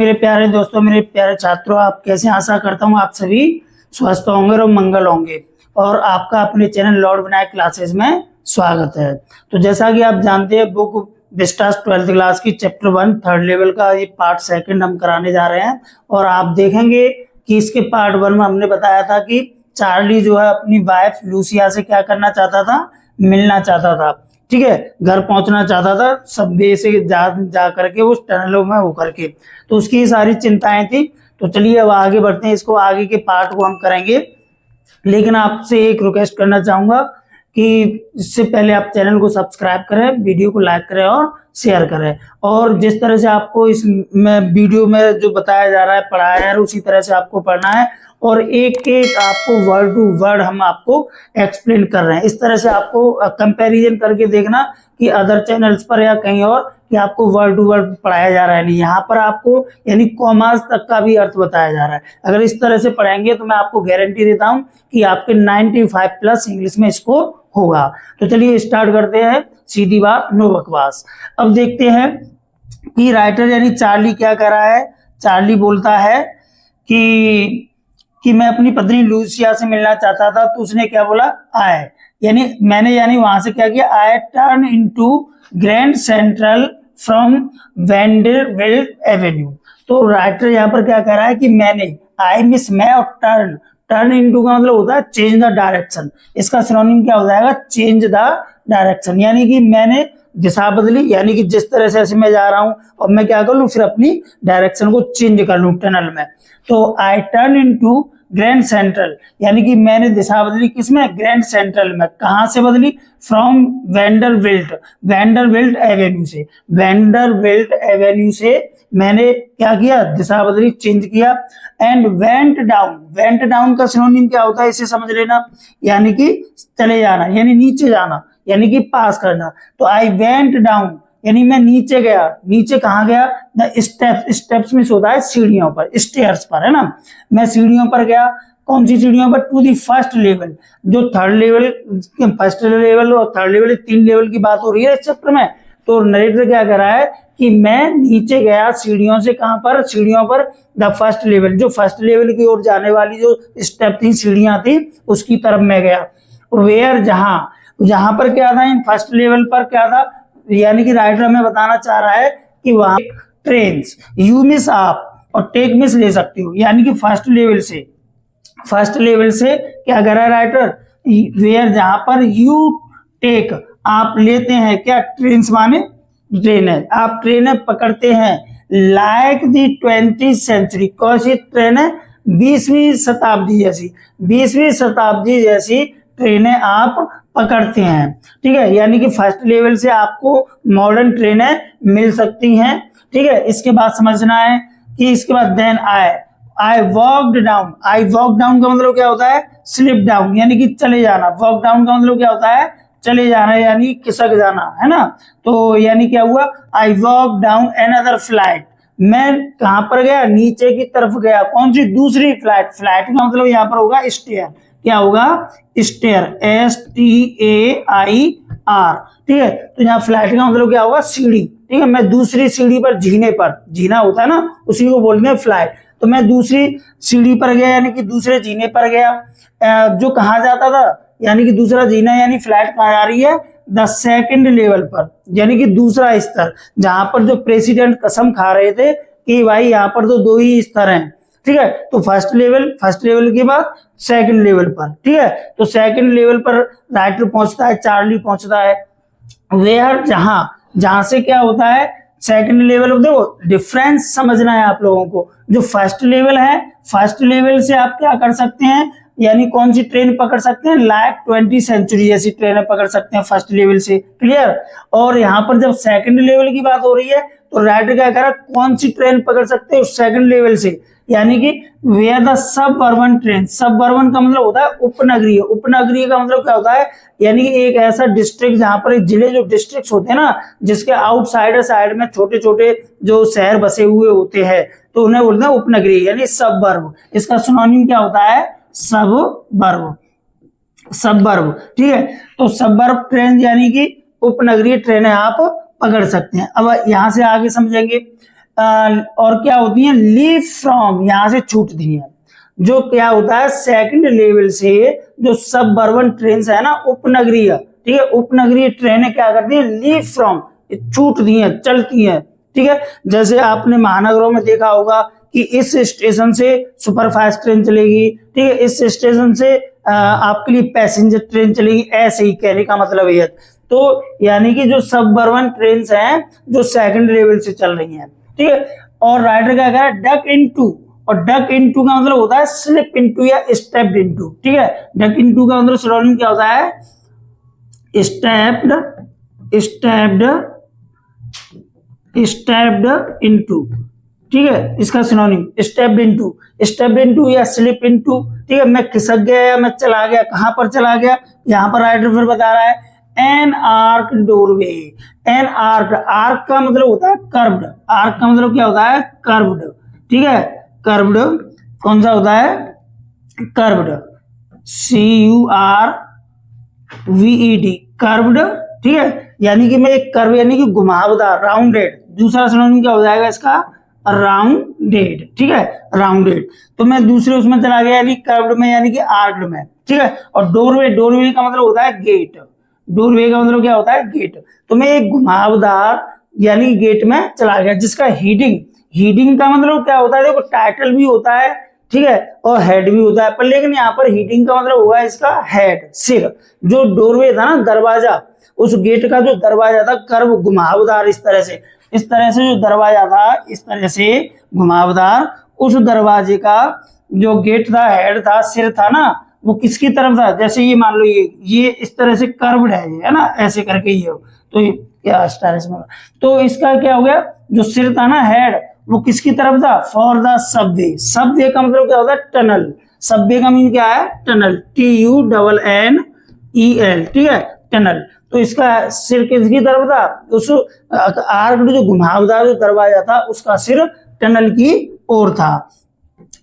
मेरे प्यारे दोस्तों, मेरे प्यारे छात्रों, आप कैसे? आशा करता हूँ आप सभी स्वस्थ होंगे और मंगल होंगे। और आपका अपने चैनल लॉर्ड विनायक क्लासेस में स्वागत है। तो जैसा कि आप जानते हैं, बुक विस्टास 12th क्लास की चैप्टर 1 थर्ड लेवल का ये पार्ट सेकंड हम कराने जा रहे हैं। और आप देखेंगे कि इसके पार्ट 1 में हमने बताया था कि चार्ली जो है अपनी वाइफ लूसिया से क्या करना चाहता था, मिलना चाहता था। ठीक है, घर पहुंचना चाहता था सब वे से जा करके उस टनलों में होकर के। तो उसकी सारी चिंताएं थी। तो चलिए अब आगे बढ़ते हैं, इसको आगे के पार्ट को हम करेंगे। लेकिन आपसे एक रिक्वेस्ट करना चाहूंगा कि इससे पहले आप चैनल को सब्सक्राइब करें, वीडियो को लाइक करें और शेयर करें। और जिस तरह से आपको इस वीडियो में जो बताया जा रहा है, पढ़ाया जा रहा है, उसी तरह से आपको पढ़ना है। और एक एक आपको वर्ड टू वर्ड हम आपको एक्सप्लेन कर रहे हैं। इस तरह से आपको कंपैरिजन करके देखना कि अदर चैनल्स पर या कहीं और कि आपको वर्ड टू वर्ड पढ़ाया जा रहा है नहीं। यहाँ पर आपको यानी कॉमास तक का भी अर्थ बताया जा रहा है। अगर इस तरह से पढ़ेंगे तो मैं आपको गारंटी देता हूँ कि आपके 95+ इंग्लिश में स्कोर होगा। तो चलिए स्टार्ट करते हैं, सीधी बात नो बकवास। अब देखते हैं कि राइटर यानी चार्ली क्या कर रहा है। चार्ली बोलता है कि मैं अपनी पत्नी लूसिया से मिलना चाहता था। तो उसने क्या बोला, आई यानी वहां से क्या किया, I turn into grand central from Vanderbilt Avenue. तो राइटर यहाँ पर क्या कह रहा है कि मैंने, आई मिस मैं, और टर्न इनटू का मतलब होता है चेंज द डायरेक्शन। इसका सिनोनिम क्या हो जाएगा, चेंज द डायरेक्शन। यानी कि मैंने दिशा बदली, यानी कि जिस तरह से ऐसे मैं जा रहा हूं और मैं क्या कर लूं, फिर अपनी डायरेक्शन को चेंज कर लूं टनल में। तो I turn into grand central, यानी कि मैंने दिशा बदली किसमें, ग्रैंड सेंट्रल में। कहां से बदली, फ्रॉम वेंडरबिल्ट एवेन्यू से। वेंडरबिल्ट एवेन्यू से मैंने क्या किया, दिशा बदली, चेंज किया। एंड वेंट डाउन का सिनोनिम क्या होता है, इसे समझ लेना। यानी कि चले जाना, यानी नीचे जाना, यानी कि पास करना। तो आई वेंट डाउन यानी मैं नीचे गया। नीचे कहाँ गया, स्टेप्स में होता है सीढ़ियों पर, स्टेयर्स पर, है ना। मैं सीढ़ियों पर गया। कौन सी सीढ़ियों पर, टू दी फर्स्ट लेवल। जो थर्ड लेवल, फर्स्ट लेवल और थर्ड लेवल, 3 लेवल की बात हो रही है इस चैप्टर में। तो नरेटर क्या कर रहा है कि मैं नीचे गया सीढ़ियों से। कहां पर, सीढ़ियों पर, द फर्स्ट लेवल, जो फर्स्ट लेवल की ओर जाने वाली जो स्टेप थी, सीढ़ियां थी, उसकी तरफ मैं गया। वेयर, जहां पर क्या था, इन फर्स्ट लेवल पर क्या था, यानी कि राइटर हमें बताना चाह रहा है कि वहां ट्रेन, यू मिस आप और टेक मिस ले सकती हो। यानी कि फर्स्ट लेवल से क्या कर रहा है राइटर, वेयर जहां पर, यू टेक आप लेते हैं, क्या ट्रेन माने ट्रेन है, आप ट्रेनें पकड़ते हैं। लाइक दी 20th सेंचुरी, कौन सी ट्रेन है, 20वीं शताब्दी जैसी ट्रेनें आप पकड़ते हैं। ठीक है, यानी कि फर्स्ट लेवल से आपको मॉडर्न ट्रेनें मिल सकती हैं। ठीक है, इसके बाद समझना है कि इसके बाद देन आई वॉकड डाउन का मतलब क्या होता है, स्लिप डाउन, यानी कि चले जाना। वॉक डाउन का मतलब क्या होता है, चले जाना, यानी खिसक जाना, है ना। तो यानी क्या हुआ, I walk down another flight, मैं कहां पर गया, नीचे की तरफ गया। कौन सी, दूसरी फ्लाइट का मतलब यहाँ पर होगा स्टेयर। क्या होगा, स्टेयर, STAIR। ठीक है, तो यहाँ फ्लाइट का मतलब क्या होगा, सीढ़ी। ठीक है, मैं दूसरी सीढ़ी पर, जीना होता है ना, उसी को बोलते हैं फ्लाइट। तो मैं दूसरी सीढ़ी पर गया, यानी कि दूसरे जीने पर गया। जो कहा जाता था, यानी कि दूसरा जीना, यानी फ्लाइट कहा जा रही है द सेकंड लेवल पर, यानी कि दूसरा स्तर, जहां पर जो प्रेसिडेंट कसम खा रहे थे कि भाई यहाँ पर तो 2 ही स्तर हैं। ठीक है, तो फर्स्ट लेवल के बाद सेकंड लेवल पर। ठीक है, तो सेकंड लेवल पर राइटर पहुंचता है, चार्ली पहुंचता है। वेयर, जहां से क्या होता है, सेकंड लेवल। देखो डिफरेंस समझना है आप लोगों को। जो फर्स्ट लेवल है, फर्स्ट लेवल से आप क्या कर सकते हैं, यानी कौन सी ट्रेन पकड़ सकते हैं, लाइक 20th सेंचुरी जैसी ट्रेनें पकड़ सकते हैं फर्स्ट लेवल से। क्लियर। और यहाँ पर जब सेकंड लेवल की बात हो रही है तो राइटर क्या कह रहा है, कौन सी ट्रेन पकड़ सकते हैं सेकंड लेवल से, यानी कि where the suburban train. Suburban का मतलब होता है उपनगरीय। उपनगरीय का मतलब क्या होता है, यानी कि एक ऐसा डिस्ट्रिक्ट जहां पर जिले, जो डिस्ट्रिक्ट होते हैं ना, जिसके आउटसाइड साइड में छोटे छोटे जो शहर बसे हुए होते हैं, तो उन्हें बोलते हैं उपनगरीय, यानी सबवर्ब। इसका सिनोनिम क्या होता है, सबवर्ब। ठीक है, तो सबवर्ब ट्रेन यानी कि उपनगरीय ट्रेनें आप पकड़ सकते हैं। अब यहां से आगे समझेंगे। और क्या होती है, लीव फ्रॉम, यहां से छूटती है। जो क्या होता है, सेकंड लेवल से जो सबअर्बन ट्रेन है ना, उपनगरीय, ठीक है, उपनगरीय ट्रेनें क्या करती है, लीव फ्रॉम, छूटती हैं, चलती हैं, ठीक है। जैसे आपने महानगरों में देखा होगा कि इस स्टेशन से सुपरफास्ट ट्रेन चलेगी, ठीक है, इस स्टेशन से आपके लिए पैसेंजर ट्रेन चलेगी, ऐसे ही कहने का मतलब है। तो यानी कि जो सबअर्बन ट्रेन हैं जो सेकंड लेवल से चल रही हैं, ठीक है। और राइडर क्या कह रहा है, डक इनटू, और डक इनटू का मतलब होता है स्लिप इनटू या स्टेप्ड इनटू, ठीक है। डक इनटू का मतलब सिनोनिम क्या होता है, स्टेप्ड, स्टेप्ड, स्टेप्ड इनटू, ठीक है, इसका synonym stepped into, stepped into या स्लिप इनटू, ठीक है। मैं खिसक गया या मैं चला गया, कहां पर चला गया, यहां पर राइडर फिर बता रहा है an arc doorway. An arc, arc का मतलब होता है कर्व्ड, आर्क का मतलब क्या होता है, कर्व्ड, ठीक है, कर्व्ड, कौन सा होता है, कर्व्ड, CURVED, कर्व्ड, ठीक है। यानी कि मैं एक कर्व यानी कि घुमावदार, राउंडेड। दूसरा सिनोनिम क्या हो जाएगा इसका, राउंडेड, ठीक है, राउंडेड। तो मैं दूसरे उसमें चला गया यानी कर्व्ड में यानी कि आर्क्ड में, ठीक है। और डोरवे, डोरवे का मतलब होता है गेट, डोरवे का मतलब क्या होता है, गेट। तो मैं एक घुमावदार यानी गेट में चला गया, जिसका हीडिंग, हीडिंग का मतलब क्या होता है, देखो टाइटल भी होता है, ठीक है, और हेड भी होता है, पर लेकिन यहाँ पर हीडिंग का मतलब हुआ इसका हेड, सिर। जो डोरवे था ना, दरवाजा, उस गेट का जो दरवाजा था कर्व घुमावदार, इस तरह से, इस तरह से जो दरवाजा था, इस तरह से घुमावदार, उस दरवाजे का जो गेट था, हेड था, सिर था ना, वो किसकी तरफ था, जैसे ये मान लो ये इस तरह से कर्व्ड है, ये है ना, ऐसे करके ये हो, तो ये क्या स्टाइलिश में, तो इसका क्या हो गया, जो सिर था ना, हेड, वो किसकी तरफ था, फॉर द सबवे। सबवे का मतलब क्या होता है, टनल। सबवे का मीन क्या है, टनल, TUNNEL, ठीक है, टनल। तो इसका सिर किसकी तरफ था, उस आर्क जो घुमावदार जो दरवाजा था, उसका सिर टनल की ओर था।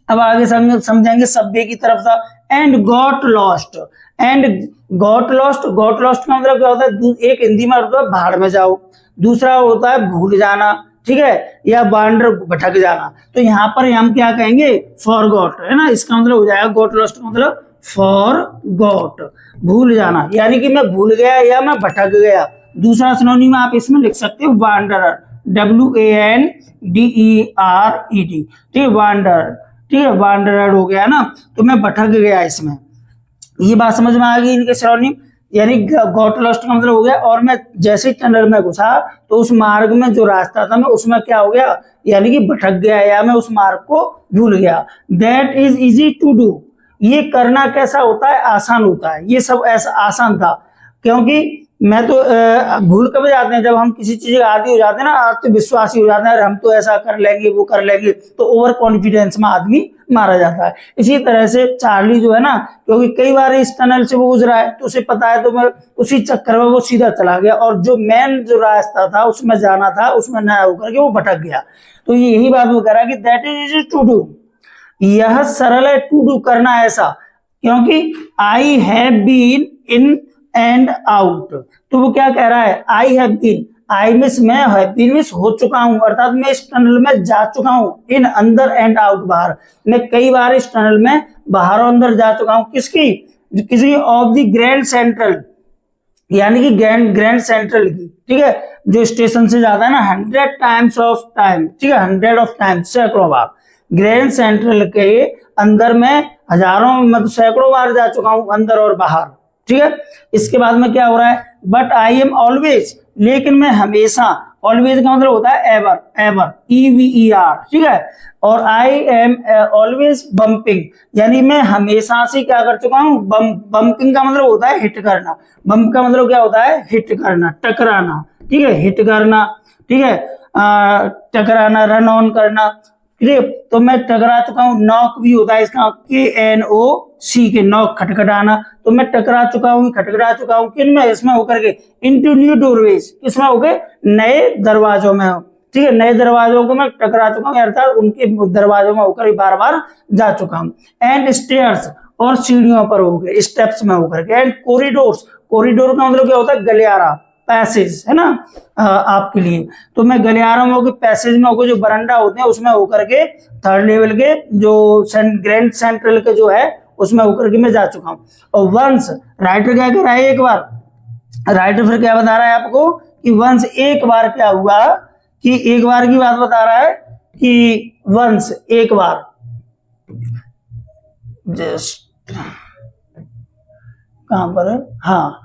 अब आगे समझेंगे सबवे की तरफ था। And got lost, and got lost, got lost का मतलब क्या होता है, एक हिंदी में होता है भाड़ में जाओ, दूसरा होता है भूल जाना, ठीक है, या वांडर, भटक जाना। तो यहाँ पर हम क्या कहेंगे, फॉर गॉट, है ना, इसका मतलब हो जाएगा गॉट लॉस्ट का मतलब फॉर गॉट, भूल जाना, यानी कि मैं भूल गया या मैं भटक गया। दूसरा सिनोनिम आप इसमें लिख सकते हो वांडरर, WANDERED, ठीक है, वांडर, ठीक है, वांडरर हो गया ना, तो मैं भटक गया इसमें। ये बात समझ में आ गई इनके सिनोनिम, यानी गॉट लॉस्ट का मतलब हो गया, और मैं जैसे ही टनल में घुसा तो उस मार्ग में जो रास्ता था मैं उसमें क्या हो गया, यानी कि भटक गया या मैं उस मार्ग को भूल गया। That is easy to do, ये करना कैसा होता है, आसान होता है। ये सब ऐसा आसान था, क्योंकि मैं तो भूल कब जाते हैं, जब हम किसी चीज के आदी हो जाते हैं ना, आत्मविश्वासी हो जाते हैं, हम तो ऐसा कर लेंगे वो कर लेंगे, तो ओवर कॉन्फिडेंस में आदमी मारा जाता है। इसी तरह से चार्ली जो है ना, क्योंकि कई बार इस टनल से वो गुजरा है तो उसे पता है, तो मैं उसी चक्कर में वो सीधा चला गया, और जो मेन जो रास्ता था उसमें जाना था उसमें न होकर के वो भटक गया। तो यही बात वो कह रहा है कि that is easy to do, यह सरल है, टू डू करना ऐसा, क्योंकि I have been in and out. तो वो क्या कह रहा है, I have been, I miss मैं, हैव बीन मिस हो चुका हूं, अर्थात मैं इस टनल में जा चुका हूं, इन अंदर एंड आउट बाहर, मैं कई बार इस टनल में बाहर और अंदर जा चुका हूं। किसकी, किसी ऑफ द ग्रैंड सेंट्रल, यानी कि ग्रैंड सेंट्रल की, ठीक है, जो स्टेशन से जाता है ना, 100 टाइम्स ऑफ टाइम, ठीक है, 100 ऑफ टाइम, सैकड़ों बार। ग्रैंड सेंट्रल के अंदर में हजारों मतलब सैकड़ों बार जा चुका हूं, अंदर और बाहर, ठीक है। इसके बाद में क्या हो रहा है, बट आई एम ऑलवेज, लेकिन मैं हमेशा, ऑलवेज का मतलब होता है एवर, एवर, EVER, ठीक है। और आई एम ऑलवेज बम्पिंग, यानी मैं हमेशा से क्या कर चुका हूं, बम्पिंग का मतलब होता है हिट करना, बम्प का मतलब क्या होता है, हिट करना, टकराना, ठीक है, हिट करना, ठीक है, टकराना, रन ऑन करना, ठीक है। तो मैं टकरा चुका हूं, नॉक भी होता है इसका, KNOC के, नॉक, खटखटाना। तो मैं टकरा चुका हूं, खटखटा चुका हूं, किन में, इसमें होकर के, इनटू न्यू डोरवेज, किसमें हो गए, नए दरवाजों में, ठीक है, नए दरवाजों को मैं टकरा चुका हूं, अर्थात उनके दरवाजों में होकर बार बार जा चुका हूं। एंड स्टेयर्स, और सीढ़ियों पर हो गए, स्टेप्स में होकर के। एंड कॉरिडोर्स, कॉरिडोर का मतलब क्या होता है, गलियारा, पैसेज, है ना, आपके लिए। तो मैं गलियारों में होकर, पैसेज में होकर, जो बरंडा होते हैं उसमें होकर के थर्ड लेवल के जो ग्रैंड सेंट्रल के जो है उसमें होकर के मैं जा चुका हूँ। और वंस, राइटर क्या कह रहा है, एक बार, राइटर फिर क्या बता रहा है आपको कि वंस एक बार क्या हुआ, कि एक बार की बात बता रहा है कि वंस एक बार, जस्ट कहां पर है, हाँ,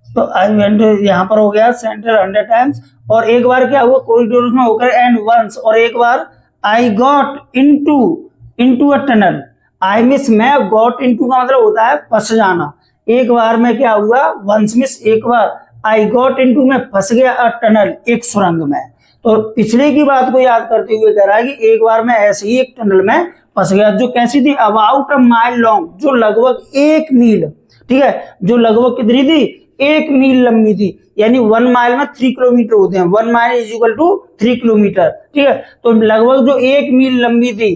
तो आई वेंट, यहाँ पर हो गया सेंट्रल 100 टाइम्स। और एक बार क्या हुआ, कॉरिडोर में होकर, एंड वंस, और एक बार I got into a tunnel. I miss, मैं, गॉट इनटू का मतलब होता है फंस जाना। एक बार में क्या हुआ, वंस मिस एक बार, आई गॉट इनटू में फंस गया, अ टनल एक सुरंग में। तो पिछले की बात को याद करते हुए कह रहा है कि एक बार मैं ऐसे ही एक टनल में फंस गया, जो कैसी थी, अबाउट अ माइल लॉन्ग, जो लगभग 1 मील, ठीक है, जो लगभग कितनी थी, 1 मील लंबी थी। यानी 1 माइल में 3 किलोमीटर होते हैं, 1 mile is equal to 3 kilometre, ठीक है। तो लगभग जो 1 मील लंबी थी,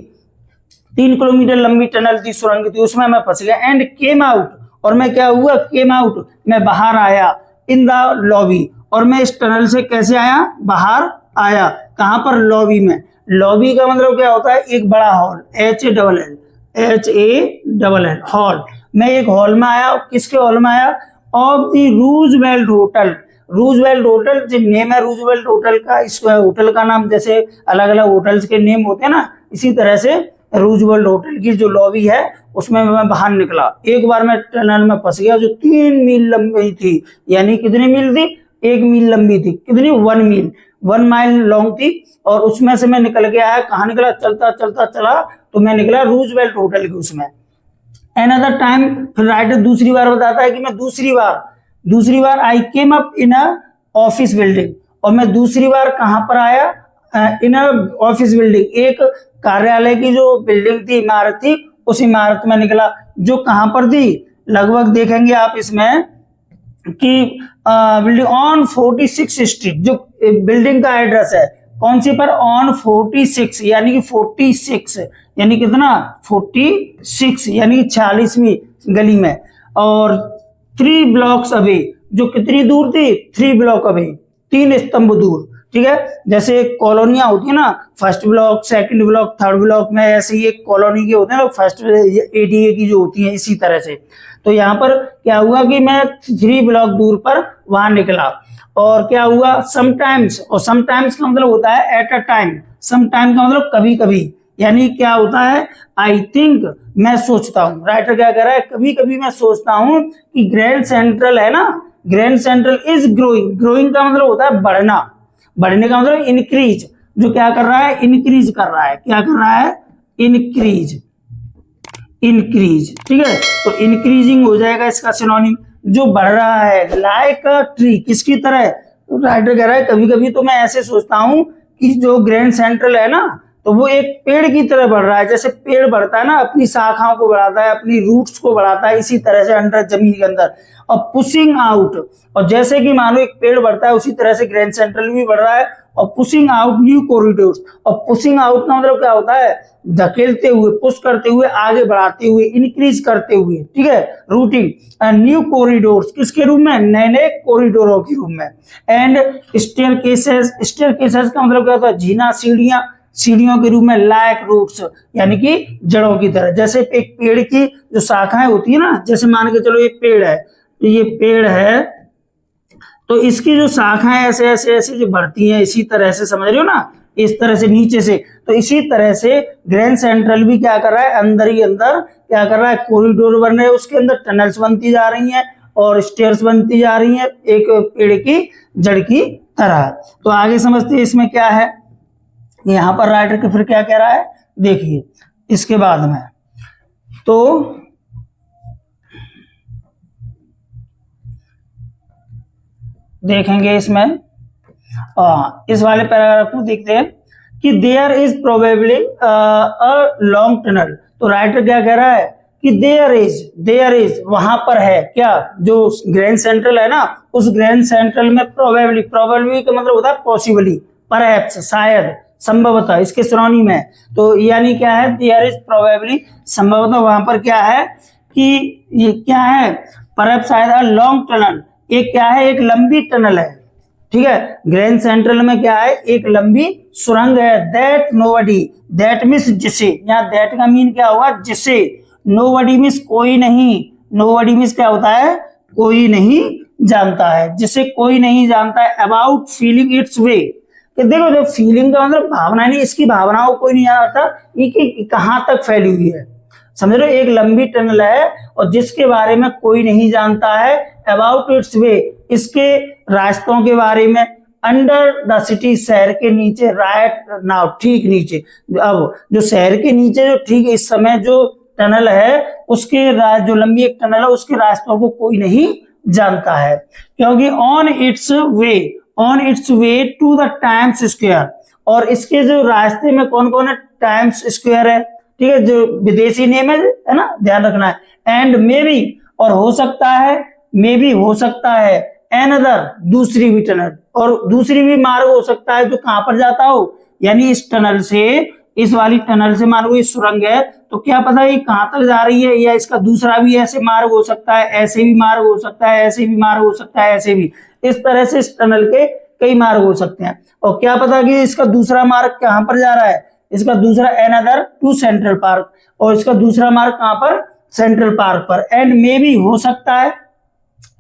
3 किलोमीटर लंबी टनल थी, सुरंग थी, उसमें मैं फंस गया। एंड केम आउट, और मैं क्या हुआ, केम आउट, मैं बाहर आया, इन द लॉबी, और मैं इस टनल से कैसे आया, बाहर आया, कहां पर, लॉबी में। लॉबी का मतलब क्या होता है, एक बड़ा हॉल, HALL हॉल। मैं एक हॉल में आया, किसके हॉल में आया, of the Roosevelt hotel. Roosevelt hotel जो नेम है रूजवेल्ट होटल का, इस होटल का नाम जैसे अलग अलग होटल्स के नेम होते हैं ना, इसी तरह से रूजवेल्ट होटल की जो लॉबी है उसमें मैं बाहर निकला। एक बार मैं टनल में फंस गया जो 3 मील लंबी थी। यानी कितनी मील थी, 1 मील लंबी थी, कितनी, 1 मील, 1 माइल लॉन्ग थी। और उसमें से मैं निकल के आया, कहाँ निकला, चलता चलता चला तो मैं निकला रूजवेल्ट होटल के उसमें। Another time, फिर राइटर दूसरी बार बताता है कि मैं दूसरी बार I came up in a office building, और मैं दूसरी बार कहां पर आया, इन अ ऑफिस बिल्डिंग, एक कार्यालय की जो बिल्डिंग थी, इमारत थी, उस इमारत में निकला, जो कहां पर थी, लगभग देखेंगे आप इसमें कि बिल्डिंग ऑन 46 स्ट्रीट, जो बिल्डिंग का एड्रेस है कौन सी पर, ऑन 46, यानी कि 46, यानी कितना, 46, यानी कि 46वीं गली में। और 3 ब्लॉक्स अवे, जो कितनी दूर थी, 3 ब्लॉक अवे, 3 स्तंभ दूर, ठीक है। जैसे कॉलोनियां होती है ना, first block, second block, third block में, ऐसे ही एक कॉलोनी के होते हैं ना, फर्स्ट एडीए की जो होती है, इसी तरह से। तो यहाँ पर क्या हुआ कि मैं 3 ब्लॉक दूर पर वहां निकला। और क्या हुआ, समटाइम्स, और समटाइम्स का मतलब होता है एट अ टाइम, समटाइम का मतलब कभी कभी, यानी क्या होता है, आई थिंक, मैं सोचता हूं। राइटर क्या कह रहा है, कभी कभी मैं सोचता हूं कि ग्रैंड सेंट्रल है ना, grand central is growing, growing का मतलब होता है बढ़ना, बढ़ने का मतलब इंक्रीज, जो क्या कर रहा है, इंक्रीज कर रहा है, क्या कर रहा है, इंक्रीज, ठीक है। तो इंक्रीजिंग हो जाएगा इसका सिनोनिम, जो बढ़ रहा है, लाइक अ ट्री, किसकी तरह, राइटर कह रहा है कभी कभी तो मैं ऐसे सोचता हूं कि जो ग्रैंड सेंट्रल है ना, तो वो एक पेड़ की तरह बढ़ रहा है। जैसे पेड़ बढ़ता है ना, अपनी शाखाओं को बढ़ाता है, अपनी रूट्स को बढ़ाता है, इसी तरह से अंडर जमीन के अंदर। और पुशिंग आउट, और जैसे कि मानो एक पेड़ बढ़ता है उसी तरह से ग्रैंड सेंट्रल भी बढ़ रहा है। और पुशिंग आउट न्यू कॉरिडोर्स, और पुशिंग आउट का मतलब क्या होता है, धकेलते हुए, पुश करते हुए, आगे बढ़ाते हुए, इंक्रीज करते हुए, ठीक है, रूटिंग, न्यू कॉरिडोर्स, किसके रूप में, नए नए कॉरिडोरों के रूप में। एंड स्टेयरकेसेस, स्टेयरकेसेस का मतलब क्या होता है, जीना, सीढ़ियां, सीढ़ियों के रूप में, लाइक रूट्स, यानी कि जड़ों की तरह। जैसे एक पेड़ की जो शाखाएं होती है ना, जैसे मान के चलो ये पेड़ है, तो ये पेड़ है, तो इसकी जो शाखाएं ऐसे ऐसे ऐसे जो बढ़ती हैं, इसी तरह से, समझ रहे हो ना, इस तरह से नीचे से। तो इसी तरह से ग्रैंड सेंट्रल भी क्या कर रहा है, अंदर ही अंदर क्या कर रहा है, कॉरिडोर बन रहे हैं, उसके अंदर टनल्स बनती जा रही हैं और स्टेयर्स बनती जा रही हैं, एक पेड़ की जड़ की तरह। तो आगे समझते हैं इसमें क्या है। यहां पर राइटर के फिर क्या कह रहा है, देखिए इसके बाद में, तो देखेंगे इसमें, इस वाले पैराग्राफ को देखते हैं कि there is probably a long tunnel. तो राइटर क्या कह रहा है कि देयर इज वहां पर है क्या, जो ग्रैंड सेंट्रल है ना, उस ग्रैंड सेंट्रल में प्रोबेबली, प्रोबेबली का मतलब होता है पॉसिबली, परहैप्स, शायद, संभवतः, इसके सिनोनिम है। तो यानी क्या है, देयर इज प्रोबेबली, संभवतः वहां पर क्या है कि ये क्या है, परहैप्स, शायद, अ लॉन्ग टनल, एक क्या है, एक लंबी टनल है, ठीक है। ग्रैंड सेंट्रल में क्या है, एक लंबी सुरंग है। दैट नोबडी, दैट मीन्स जिसे, यहाँ दैट का मीन क्या होगा, जिसे। नोबडी मीन्स कोई नहीं, नोबडी मीन्स क्या होता है, कोई नहीं जानता है, जिसे कोई नहीं जानता है। अबाउट फीलिंग इट्स वे, कि देखो जो फीलिंग का मतलब भावना नहीं, इसकी भावनाओं को कोई नहीं जानता, ये कहां तक फैली हुई है, समझ लो। एक लंबी टनल है और जिसके बारे में कोई नहीं जानता है। अबाउट इट्स वे, इसके रास्तों के बारे में। अंडर द सिटी, शहर के नीचे। राइट नाउ, ठीक नीचे। अब जो शहर के नीचे जो ठीक इस समय जो टनल है, उसके जो लंबी एक टनल है, उसके रास्तों को कोई नहीं जानता है, क्योंकि on its way to the Times Square, और इसके जो रास्ते में कौन कौन है, टाइम्स स्क्वायर है, ठीक है, जो विदेशी नेम है ना, ध्यान रखना है। एंड मे बी, और हो सकता है, मे बी हो सकता है। एनदर, दूसरी भी टनल, और दूसरी भी मार्ग हो सकता है जो कहां पर जाता हो, यानी इस टनल से, इस वाली टनल से, मान लो ये सुरंग है तो क्या पता ये कहां तक जा रही है, या इसका दूसरा भी ऐसे मार्ग हो सकता है, ऐसे भी मार्ग हो सकता है, ऐसे भी मार्ग हो सकता है, ऐसे भी। इस तरह से इस टनल के कई मार्ग हो सकते हैं, और क्या पता कि इसका दूसरा मार्ग कहां पर जा रहा है, इसका दूसरा एनदर टू सेंट्रल पार्क, और इसका दूसरा मार्ग कहां पर, सेंट्रल पार्क पर। एंड मे भी, हो सकता है,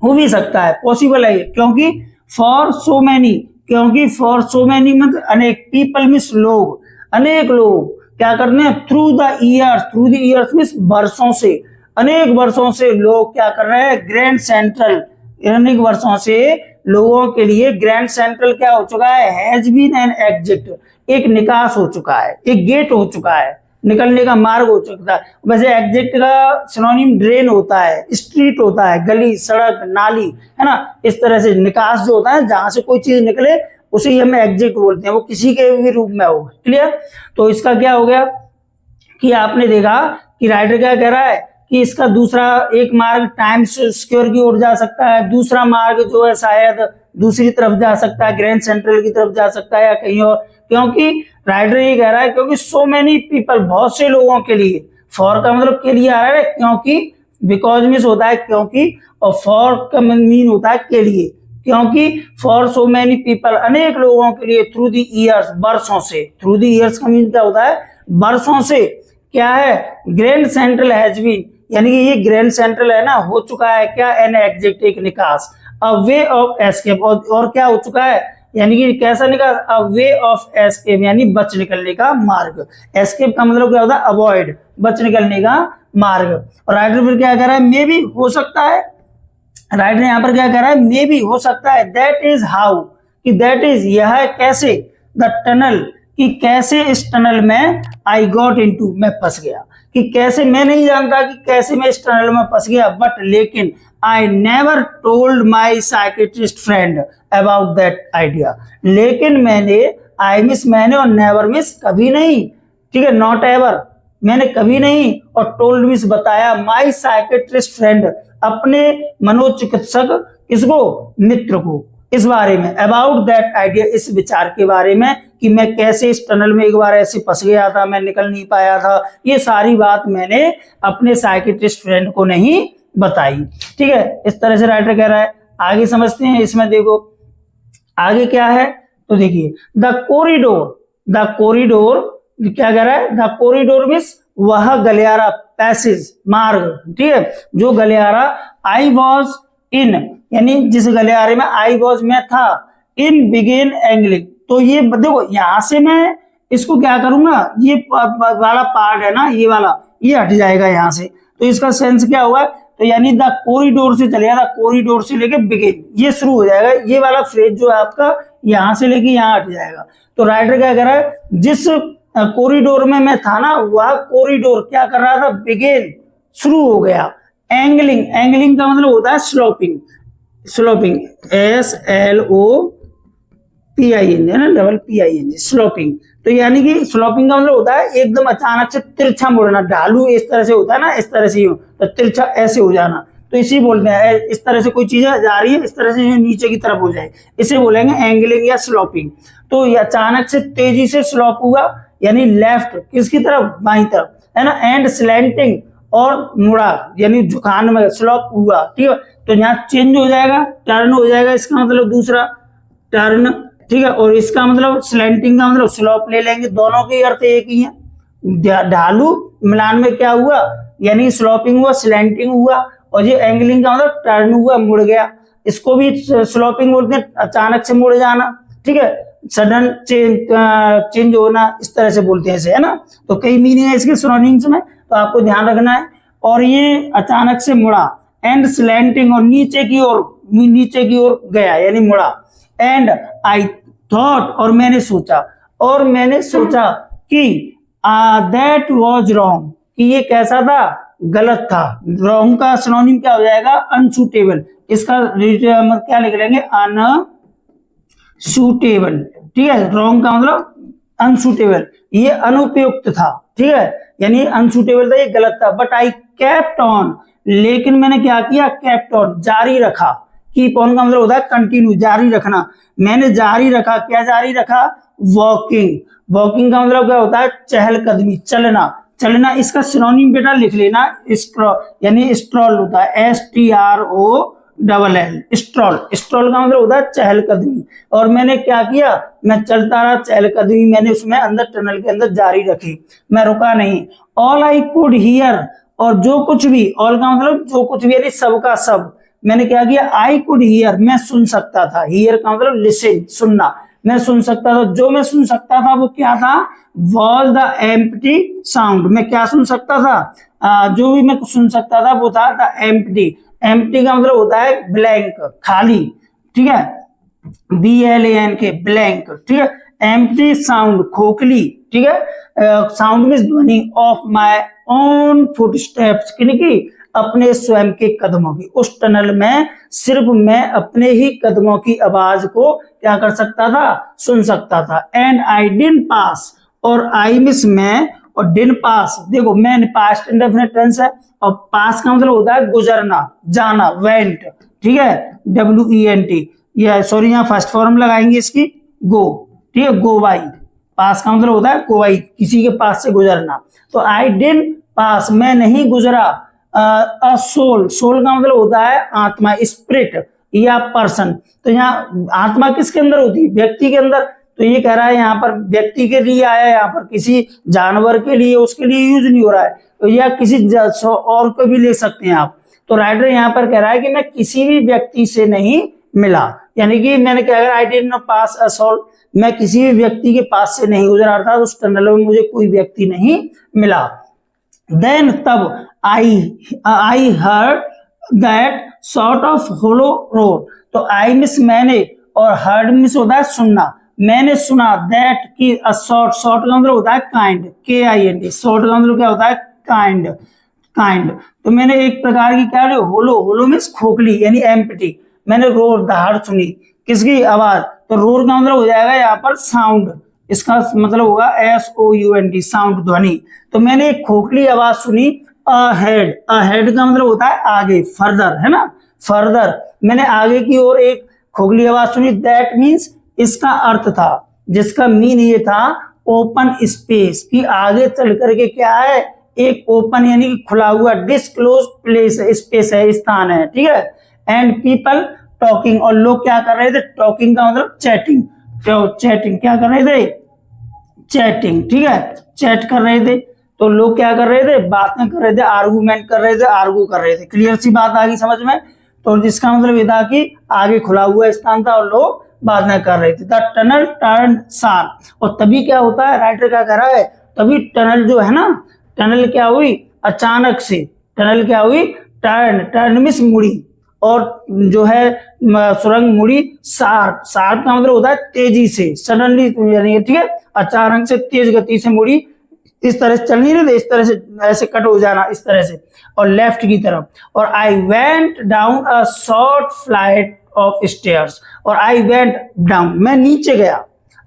हो भी सकता है, पॉसिबल है ये, क्योंकि फॉर सो मैनी, क्योंकि फॉर सो मैनी मतलब अनेक, पीपल मीन्स लोग, अनेक लोग क्या करते हैं, थ्रू द ईयर्स मीन्स वर्षों से, अनेक वर्षों से लोग क्या कर रहे हैं, ग्रैंड सेंट्रल, अनेक वर्षों से लोगों के लिए ग्रैंड सेंट्रल क्या हो चुका है, हैज बीन एन एग्जिट, एक निकास हो चुका है, एक गेट हो चुका है, निकलने का मार्ग हो चुका है। वैसे एग्जिट का सिनोनिम ड्रेन होता है, स्ट्रीट होता है, गली, सड़क, नाली, है ना। इस तरह से निकास जो होता है, जहां से कोई चीज निकले उसे ही हम एग्जिट बोलते हैं, वो किसी के भी रूप में हो। क्लियर। तो इसका क्या हो गया कि आपने देखा कि राइटर क्या कह रहा है कि इसका दूसरा एक मार्ग टाइम्स स्क्वायर की ओर जा सकता है, दूसरा मार्ग जो है शायद दूसरी तरफ जा सकता है, ग्रैंड सेंट्रल की तरफ जा सकता है, या कहीं और। क्योंकि राइटर ये कह रहा है क्योंकि सो मेनी पीपल, बहुत से लोगों के लिए, फॉर का मतलब के लिए आ रहा है, क्योंकि, बिकॉज मीन्स होता है क्योंकि, और फॉर का मीन होता है के लिए, क्योंकि फॉर सो मेनी पीपल, अनेक लोगों के लिए, थ्रू द ईयर्स, वर्षों से, थ्रू द ईयर्स का मीन क्या होता है, वर्षों से, क्या है, ग्रैंड सेंट्रल हैज बीन, यानी कि ये ग्रैंड सेंट्रल है ना, हो चुका है क्या, एन एग्जिट, एक निकास, अ वे ऑफ एस्केप, और क्या हो चुका है, यानी कि कैसा निकास, अ वे ऑफ एस्केप, यानी बच निकलने का मार्ग। एस्केप का मतलब क्या होता है, अवॉइड, बच निकलने का मार्ग। और राइटर फिर क्या कह रहा है, मे भी, हो सकता है, राइटर यहाँ पर क्या कह रहा है, मे भी, हो सकता है। दैट इज हाउ, कि दैट इज, यह है कैसे, द टनल, कि कैसे इस टनल में, आई गॉट इनटू, मैं फंस गया, कि कैसे, मैं नहीं जानता कि कैसे मैं इस टनल में फंस गया, बट लेकिन I never told my psychiatrist friend about that idea, लेकिन मैंने, आई मिस मैंने, और नेवर मिस कभी नहीं, ठीक है, नॉट एवर, मैंने कभी नहीं, और टोल्ड मिस बताया, माई साइकेट्रिस्ट फ्रेंड, अपने मनोचिकित्सक, किसको, मित्र को, इस बारे में, अबाउट दैट आइडिया, इस विचार के बारे में, कि मैं कैसे इस टनल में एक बार ऐसे फंस गया था, मैं निकल नहीं पाया था, ये सारी बात मैंने अपने साइकेट्रिस्ट फ्रेंड को नहीं बताई। ठीक है, इस तरह से राइटर कह रहा है। आगे समझते हैं, इसमें देखो आगे क्या है, तो देखिए, द कॉरिडोर क्या कह रहा है, द कॉरिडोर मीन्स वह गलियारा, पैसेज, मार्ग, ठीक है, जो गलियारा, आई वॉज इन, यानी जिस गलियारे में आई वॉज में था, इन बिगेन एंगलिंग, तो ये देखो यहां से मैं इसको क्या करूंगा, ये वाला पार्ट है ना, ये वाला, ये हट जाएगा यहां से, तो इसका सेंस क्या होगा, तो यानी द कॉरिडोर से चलेगा, द कॉरिडोर से लेके बिगिन, ये शुरू हो जाएगा, ये वाला फ्रेज जो है आपका यहां से लेके यहां हट जाएगा। तो राइटर क्या कर रहा है, जिस कॉरिडोर में मैं था ना, वह कॉरिडोर क्या कर रहा था, बिगिन, शुरू हो गया। एंगलिंग का मतलब होता है स्लोपिंग, SLOPING है ना, डबल PING, स्लोपिंग। तो यानी कि स्लोपिंग का मतलब होता है एकदम अचानक से तिरछा मुड़ना, ढालू इस तरह से होता है ना, इस तरह से यूं, तो तिरछा ऐसे हो जाना, तो इसी बोलते हैं, इस तरह से कोई चीज जा रही है, इस तरह से नीचे की तरफ हो जाए, इसे बोलेंगे एंगलिंग या स्लोपिंग। तो ये अचानक से तेजी से स्लोप हुआ, यानी लेफ्ट, किसकी तरफ, बाईं तरफ, है ना, एंड स्लैंटिंग, और मुड़ा, यानी झुकान में स्लोप हुआ, ठीक है, तो यहाँ चेंज हो जाएगा, टर्न हो जाएगा, इसका मतलब दूसरा टर्न, ठीक है। और इसका मतलब स्लैंटिंग का मतलब स्लोप ले लेंगे, दोनों के अर्थ एक ही है। ढालू मिलान में क्या हुआ, यानी स्लोपिंग हुआ, स्लैंटिंग हुआ, और ये एंगलिंग का मतलब टर्न हुआ, मुड़ गया। इसको भी स्लोपिंग बोलते हैं, अचानक से मुड़ जाना, ठीक है, सडन चेंज होना, इस तरह से बोलते हैं इसे, है ना। तो कई मीनिंग है इसके सिनोनिम्स में, तो आपको ध्यान रखना है। और ये अचानक से मुड़ा, एंड स्लैंटिंग, और नीचे की ओर गया यानी मुड़ा। एंड आई थॉट, और मैंने सोचा कि दैट वाज रॉन्ग, कि ये कैसा था, गलत था। रॉन्ग का सिनोनिम क्या हो जाएगा, अनसूटेबल। इसका क्या लिख लेंगे, अनसूटेबल, ठीक है। रॉन्ग का मतलब अनसूटेबल, ये अनुपयुक्त था, ठीक है, यानी अनसूटेबल था, ये गलत था। बट आई केप्ट ऑन, लेकिन मैंने क्या किया, केप्ट ऑन, जारी रखा। कीप ऑन का मतलब होता है कंटिन्यू, जारी रखना। मैंने जारी रखा, क्या जारी रखा, वॉकिंग। वॉकिंग का मतलब क्या होता है, चहलकदमी, चलना। इसका सिनोनिम बेटा लिख लेना, यानी स्ट्रॉल होता है, STROLL, स्ट्रॉल का मतलब होता है चहलकदमी। और मैंने क्या किया, मैं चलता रहा, चहलकदमी मैंने उसमें अंदर टनल के अंदर जारी रखी, मैं रुका नहीं। ऑल आई कुड हियर, और जो कुछ भी, ऑल का मतलब जो कुछ भी, यानी सबका सब। मैंने क्या किया, आई कुड हियर, मैं सुन सकता था। हियर का मतलब लिसन, सुनना, मैं सुन सकता था। जो मैं सुन सकता था वो क्या था, वॉज द एम्प्टी साउंड। मैं क्या सुन सकता था, जो भी मैं सुन सकता था वो था द एम्प्टी। एम्प्टी का मतलब होता है ब्लैंक, खाली, ठीक है, BLANK, ब्लैंक, ठीक है। एम्प्टी साउंड, खोखली, ठीक है। साउंड में ध्वनि, ऑफ माय ओन फुटस्टेप्स, की अपने स्वयं के कदमों की। उस टनल में सिर्फ मैं अपने ही कदमों की आवाज को क्या कर सकता था, सुन सकता था। एंड आई डिडंट पास, और आई मिस मैं, और डिडंट पास, देखो मैन पास्ट इंडेफिनिट टेंस है, और पास का मतलब होता है गुजरना, जाना, वेंट, ठीक है, WENT। या सॉरी, यहाँ फर्स्ट फॉर्म लगाएंगे इसकी, गो, ठीक है, गो बाई। पास का मतलब होता है गो बाई, किसी के पास से गुजरना। तो आई डिडंट पास, मैं नहीं गुजरा, सोल का मतलब होता है आत्मा, स्पिरिट या पर्सन। तो यहाँ आत्मा किसके अंदर होती है, व्यक्ति के अंदर। तो ये कह रहा है यहाँ पर व्यक्ति के लिए आया, यहाँ पर किसी जानवर के लिए, उसके लिए यूज नहीं हो रहा है, तो या किसी और को भी ले सकते हैं आप। तो राइटर यहाँ पर कह रहा है कि मैं किसी भी व्यक्ति से नहीं मिला, यानी कि मैंने क्या कहा, I did not pass a soul, मैं किसी भी व्यक्ति के पास से नहीं गुजरा, अर्थात उस टनल में मुझे कोई व्यक्ति नहीं मिला। देन तब I heard that sort of hollow road. तो आई मिस मैंने, और हर्ड मिस होता है सुनना। मैंने सुना, दैट की शॉर्ट का मतलब होता है काइंड, KIND। शॉर्ट का मतलब क्या होता है, काइंड। तो मैंने एक प्रकार की क्या, होलो मिस खोखली, यानी एम्प्टी। मैंने रोर, दहाड़ सुनी, किसकी, आवाज। तो रोर का मतलब हो जाएगा यहाँ पर साउंड, इसका मतलब होगा SOUND, साउंड, ध्वनि। तो मैंने एक खोखली आवाज सुनी, अहेड का मतलब होता है आगे, फर्दर, है ना, फर्दर। मैंने आगे की ओर एक खोखली आवाज सुनी, दैट मीन्स, इसका अर्थ था, जिसका मीन ये था, ओपन स्पेस, की आगे चल करके क्या है, एक ओपन यानी कि खुला हुआ, डिस्क्लोज प्लेस, स्पेस है, स्थान है, ठीक है। एंड पीपल टॉकिंग, और लोग क्या कर रहे थे, टॉकिंग का मतलब चैटिंग, क्या कर रहे थे, चैटिंग, ठीक है, चैट कर रहे थे। तो लोग क्या कर रहे थे, बातें कर रहे थे, आर्गूमेंट कर रहे थे, आर्गू कर रहे थे। क्लियर सी बात आ गई समझ में। तो जिसका मतलब ये था कि आगे खुला हुआ स्थान था और लोग बातें कर रहे थे। द टनल टर्न शार्प, और तभी क्या होता है, राइटर क्या कह रहा है, तभी टनल जो है ना, टनल क्या हुई, अचानक से टनल क्या हुई, टर्न मिस मुड़ी, और जो है सुरंग मुड़ी, शार्प का मतलब होता है तेजी से, सडनली, यानी ठीक है, अचानक से तेज गति से मुड़ी। इस तरह से चलनी नहीं, इस तरह से ऐसे कट हो जाना, इस तरह से, और लेफ्ट की तरफ। और I went down a short flight of stairs, और आई वेंट डाउन, मैं नीचे गया।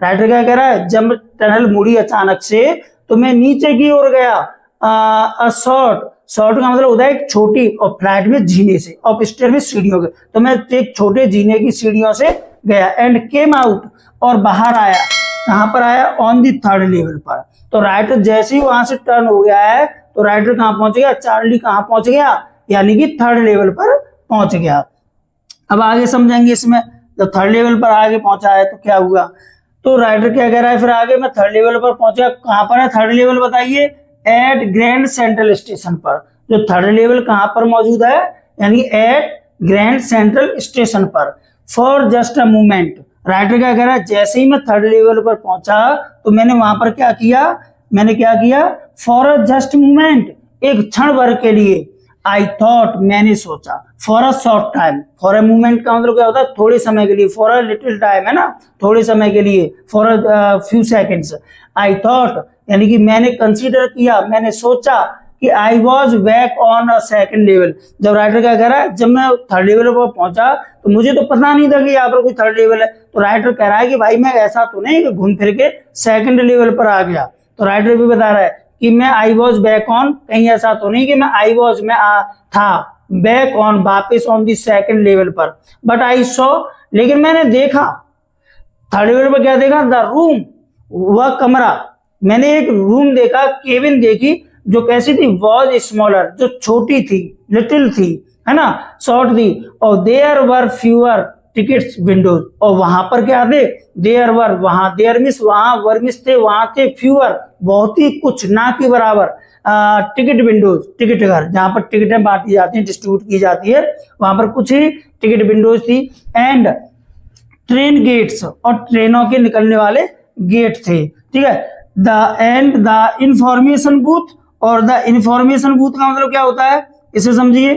राइटर क्या कह रहा है, जब टनल मुड़ी अचानक से तो मैं नीचे की ओर गया। अ शॉर्ट का मतलब होता है एक छोटी, और फ्लाइट में जीने से, ऑफ स्टेयर में सीढ़ियों के, तो मैं एक छोटे जीने की सीढ़ियों से गया। एंड केम आउट, और बाहर आया, कहां पर आया, ऑन दी थर्ड लेवल पर। तो राइटर जैसे ही वहां से टर्न हो गया है, तो राइटर कहां पहुंच गया, चार्ली कहां पहुंच गया, यानी कि थर्ड लेवल पर पहुंच गया। अब आगे समझेंगे इसमें, जब थर्ड लेवल पर आगे पहुंचा है तो क्या हुआ। तो राइटर क्या कह रहा है, फिर आगे मैं थर्ड लेवल पर पहुंचा। कहां पर है थर्ड लेवल बताइए, एट ग्रैंड सेंट्रल स्टेशन पर। जो थर्ड लेवल कहां पर मौजूद है, यानी एट ग्रैंड सेंट्रल स्टेशन पर। For just a moment, writer क्या कह रहा है, जैसे ही मैं थर्ड लेवल पर पहुंचा तो मैंने वहां पर क्या किया, फॉर अ जस्ट मोमेंट, एक क्षण भर के लिए, आई थॉट, मैंने सोचा, for a short time, for a moment का मतलब क्या होता है, थोड़े समय के लिए, फॉर अ लिटिल टाइम है ना, थोड़े समय के लिए, for a few seconds. I thought यानी कि मैंने कंसीडर किया, मैंने सोचा कि I was back on a second level. जब राइटर क्या कह रहा है, जब मैं थर्ड लेवल पर पहुंचा तो मुझे तो पता नहीं था कि यहाँ पर कोई थर्ड लेवल है। तो राइटर कह रहा है कि भाई मैं ऐसा तो नहीं कि घूम फिर के सेकेंड लेवल पर आ गया। तो राइटर भी बता रहा है कि मैं आई वॉज बैक ऑन, कहीं ऐसा तो नहीं कि मैं आई वॉज में था बैक ऑन, वापिस ऑन दी सेकेंड लेवल पर। बट आई सॉ, लेकिन मैंने देखा, थर्ड लेवल पर क्या देखा, द रूम, वह कमरा, मैंने एक रूम देखा, केबिन देखी, जो कैसी थी, वॉज स्मॉलर, जो छोटी थी, लिटिल थी, है ना, शॉर्ट थी, और there were fewer tickets windows, और वहां पर क्या थे, देयर वर, वहां, देयर मिस वहां, वर मिस थे, वहां थे, फ्यूअर बहुत ही कुछ, ना के बराबर, टिकट विंडोज, टिकट घर, जहां पर टिकटें बांटी जाती हैं, डिस्ट्रीब्यूट की जाती है, वहां पर कुछ ही टिकट विंडोज थी। एंड ट्रेन गेट्स, और ट्रेनों के निकलने वाले गेट थे, ठीक है। द इंफॉर्मेशन बूथ, और द इंफॉर्मेशन बूथ का मतलब क्या होता है, इसे समझिए।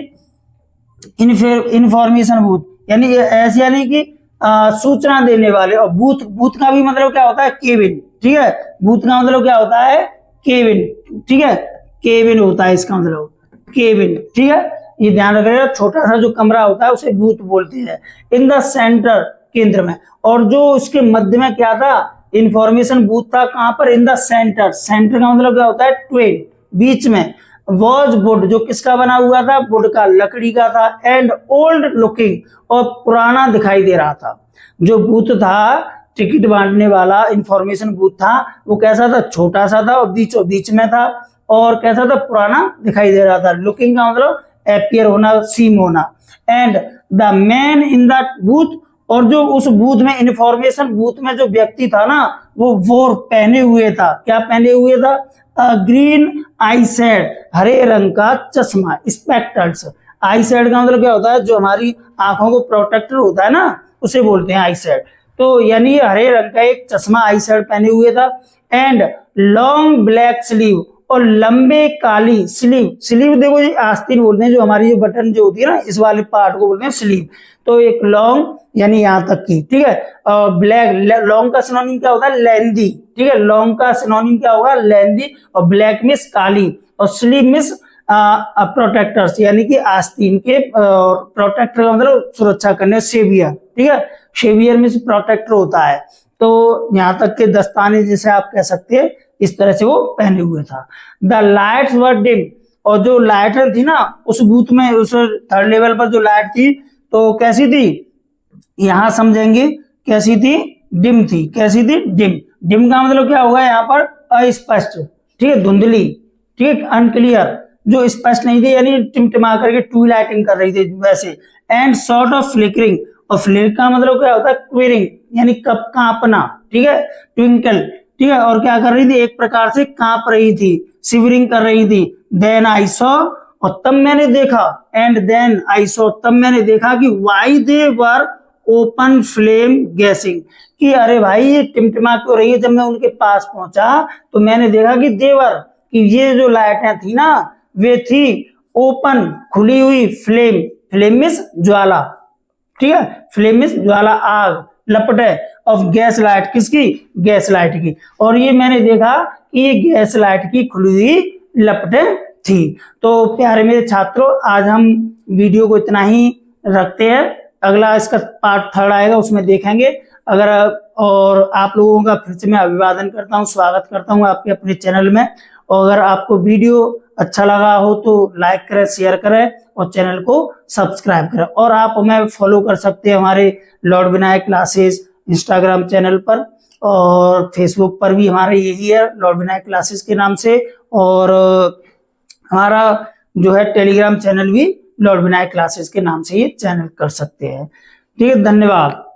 इंफॉर्मेशन बूथ यानी ऐसे, यानी कि सूचना देने वाले, और बूथ, बूथ का भी मतलब क्या होता है, केबिन, ठीक है। बूथ का मतलब क्या होता है, केबिन, ठीक है, केबिन होता है इसका मतलब, केबिन, ठीक है। ये ध्यान रखिएगा, छोटा सा जो कमरा होता है उसे बूथ बोलते हैं। इन द सेंटर, केंद्र में, और जो उसके मध्य में क्या था, इंफॉर्मेशन बूथ था, कहां पर, इन द सेंटर, सेंटर का मतलब क्या होता है, ट्वेन, बीच में। वॉज वुड, जो किसका बना हुआ था, वुड का, लकड़ी का था। एंड ओल्ड लुकिंग, और पुराना दिखाई दे रहा था। जो बूथ था, टिकट बांटने वाला इंफॉर्मेशन बूथ था, वो कैसा था, छोटा सा था, और बीचों बीच में था, और कैसा था, पुराना दिखाई दे रहा था। लुकिंग का मतलब एपियर होना, सीम होना। And the man in the booth, और जो उस बूथ में, इंफॉर्मेशन बूथ में जो व्यक्ति था ना, वो पहने हुए था, क्या पहने हुए था, ग्रीन आई सेड, हरे रंग का चश्मा, स्पेक्टर्स। आई सेड का मतलब क्या होता है, जो हमारी आंखों को प्रोटेक्टर होता है ना, उसे बोलते हैं आई सेड। तो यानी हरे रंग का एक चश्मा आई सेड पहने हुए था। एंड लॉन्ग ब्लैक स्लीव, और लंबे काली स्लीव, स्लीव देखो जी आस्तीन बोलते हैं, जो हमारी जो बटन जो होती है ना, इस वाले पार्ट को बोलते हैं स्लीव। तो एक लॉन्ग यानी यहां तक की, ठीक है। और ब्लैक, लॉन्ग का सिनोनिम क्या होता है, लेंदी, ठीक है। लॉन्ग का सिनोनिम क्या होगा, लेंदी, और ब्लैक मिस काली, और स्लीव मिस प्रोटेक्टर्स, यानी कि आस्तीन के, प्रोटेक्टर का मतलब सुरक्षा करने, सेवियर, ठीक है। सेवियर मिस प्रोटेक्टर होता है। तो यहाँ तक के दस्ताने जैसे आप कह सकते हैं, इस तरह से वो पहने हुए था। द लाइट्स वर डिम, और जो लाइट थी ना उस बूथ में, उस थर्ड लेवल पर जो लाइट थी, तो कैसी थी, यहां समझेंगे कैसी थी, डिम थी, कैसी थी, डिम। डिम का मतलब क्या होगा यहाँ पर, अस्पष्ट, ठीक है, धुंधली, ठीक है, अनक्लियर, जो स्पष्ट नहीं थी, यानी टिमटिमा करके ट्विलाइटिंग कर रही थी वैसे। एंड सॉर्ट ऑफ फ्लिकरिंग, और फ्लिकर का मतलब क्या होता है, क्विरिंग, यानी कब कांपना, ठीक है, ट्विंकल, ठीक है। और क्या कर रही थी, एक प्रकार से कांप रही थी, शिवरिंग कर रही थी। देन आई सॉ, और तब मैंने देखा, एंड देन आई सॉ, तब मैंने देखा कि why they were open flame guessing, कि अरे भाई ये टिमटिमा क्यों रही है। जब मैं उनके पास पहुंचा तो मैंने देखा कि देवर, कि ये जो लाइटें थी ना, वे थी ओपन, खुली हुई, फ्लेम, फ्लेम मींस ज्वाला, ठीक है, फ्लेम मींस ज्वाला, आग, लपटे, ऑफ गैस लाइट, किसकी, गैस लाइट की। और ये मैंने देखा कि ये गैस लाइट की खुली हुई लपटे थी। तो प्यारे मेरे छात्रों, आज हम वीडियो को इतना ही रखते हैं। अगला इसका पार्ट थर्ड आएगा, उसमें देखेंगे। अगर और आप लोगों का फिर से मैं अभिवादन करता हूं, स्वागत करता हूं आपके अपने चैनल में। और अगर आपको वीडियो अच्छा लगा हो तो लाइक करें, शेयर करें, और चैनल को सब्सक्राइब करें। और आप हमें फॉलो कर सकते हैं हमारे Lord Vinayak classes Instagram channel पर, और फेसबुक पर भी हमारा यही है, लॉर्ड विनायक क्लासेस के नाम से। और हमारा जो है टेलीग्राम चैनल भी लॉर्ड विनायक क्लासेस के नाम से ये चैनल कर सकते हैं। ठीक है, धन्यवाद।